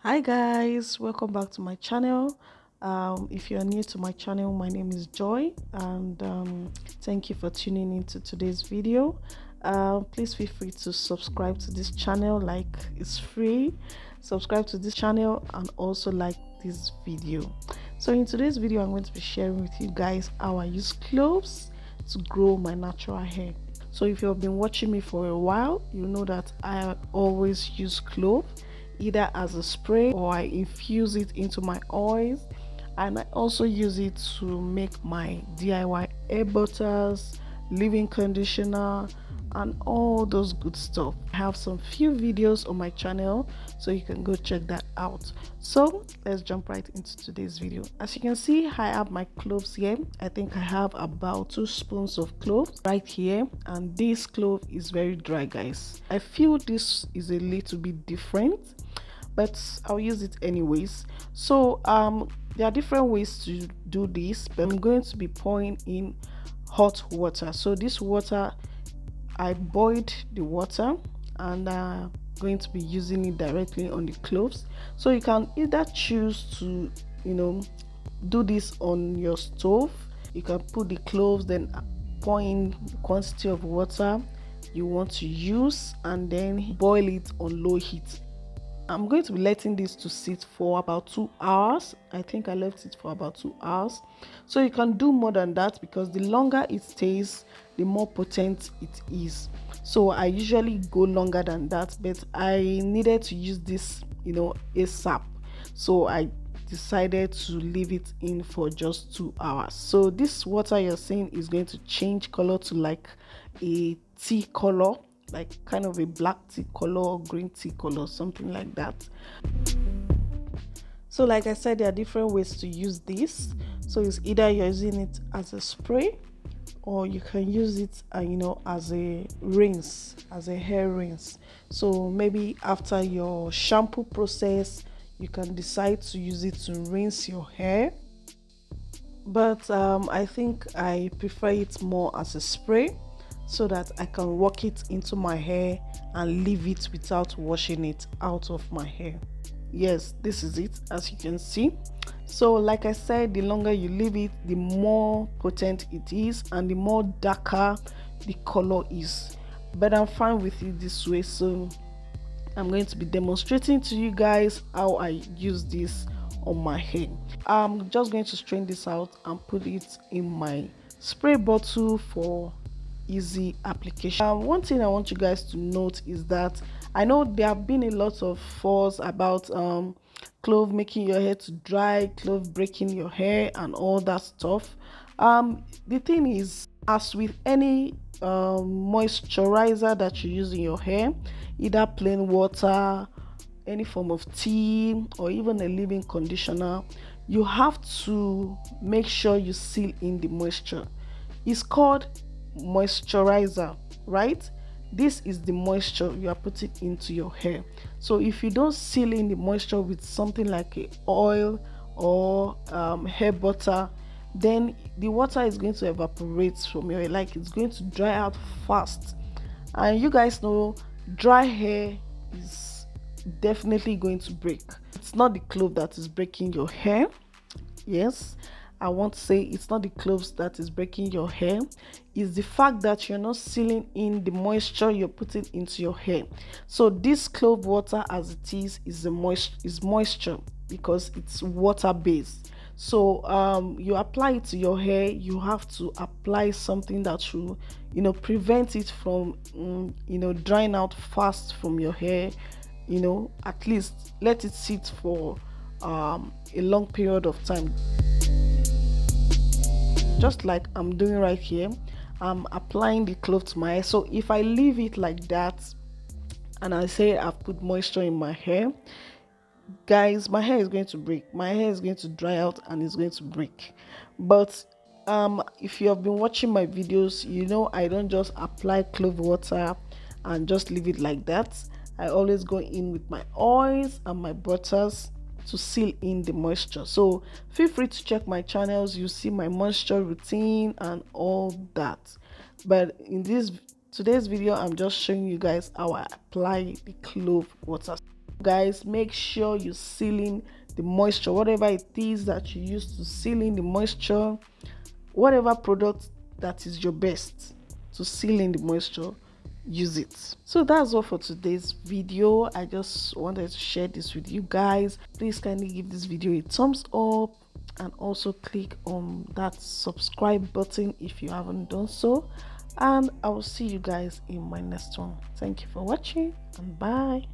Hi guys, welcome back to my channel. If you're new to my channel, my name is Joy, and thank you for tuning into today's video. Please feel free to subscribe to this channel, like it's free. Subscribe to this channel and also like this video. So in today's video, I'm going to be sharing with you guys how I use cloves to grow my natural hair. So if you've been watching me for a while, you know that I always use clove either as a spray or I infuse it into my oils, and I also use it to make my DIY hair butters, leave-in conditioner, and all those good stuff. I have some few videos on my channel, so you can go check that out. So let's jump right into today's video. As you can see, I have my cloves here. I think I have about 2 spoons of cloves right here, and this clove is very dry, guys. I feel this is a little bit different, but I'll use it anyways. So there are different ways to do this, but I'm going to be pouring in hot water. So this water, I boiled the water, and going to be using it directly on the cloves. So you can either choose to do this on your stove. You can put the cloves, then pour in the quantity of water you want to use, and then boil it on low heat. I'm going to be letting this to sit for about 2 hours. I think I left it for about 2 hours. So you can do more than that, because the longer it stays, the more potent it is. So I usually go longer than that, but I needed to use this ASAP. So I decided to leave it in for just 2 hours. So this water you're seeing is going to change color to like a tea color, like kind of a black tea color or green tea color, something like that. So like I said, there are different ways to use this. So it's either you're using it as a spray, or you can use it as a rinse, as a hair rinse. So maybe after your shampoo process, you can decide to use it to rinse your hair, but I think I prefer it more as a spray, so that I can work it into my hair and leave it without washing it out of my hair. Yes, this is it, as you can see. So like I said, the longer you leave it, the more potent it is, and the more darker the color is. But I'm fine with it this way, so I'm going to be demonstrating to you guys how I use this on my hair. I'm just going to strain this out and put it in my spray bottle for easy application. One thing I want you guys to note is that I know there have been a lot of fuss about clove making your hair to dry, clove breaking your hair, and all that stuff. The thing is, as with any moisturizer that you use in your hair, either plain water, any form of tea, or even a leave-in conditioner, you have to make sure you seal in the moisture. It's called moisturizer, right? This is the moisture you are putting into your hair. So if you don't seal in the moisture with something like a oil or hair butter, then the water is going to evaporate from your hair, like it's going to dry out fast. And you guys know dry hair is definitely going to break. It's not the clove that is breaking your hair. Yes, I want to say it's not the cloves that is breaking your hair. It's the fact that you're not sealing in the moisture you're putting into your hair. So this clove water, as it is moisture, because it's water based. So you apply it to your hair, you have to apply something that will prevent it from drying out fast from your hair. At least let it sit for a long period of time, just like I'm doing right here. I'm applying the clove to my hair. So if I leave it like that and I say I've put moisture in my hair, guys, my hair is going to break. My hair is going to dry out and it's going to break. But if you have been watching my videos, I don't just apply clove water and just leave it like that. I always go in with my oils and my butters to seal in the moisture. So feel free to check my channels. You see my moisture routine and all that. But in today's video, I'm just showing you guys how I apply the clove water. Guys, make sure you seal in the moisture, whatever it is that you use to seal in the moisture, whatever product that is your best to seal in the moisture, use it. So that's all for today's video. I just wanted to share this with you guys. Please kindly give this video a thumbs up and also click on that subscribe button if you haven't done so, and I will see you guys in my next one. Thank you for watching and bye.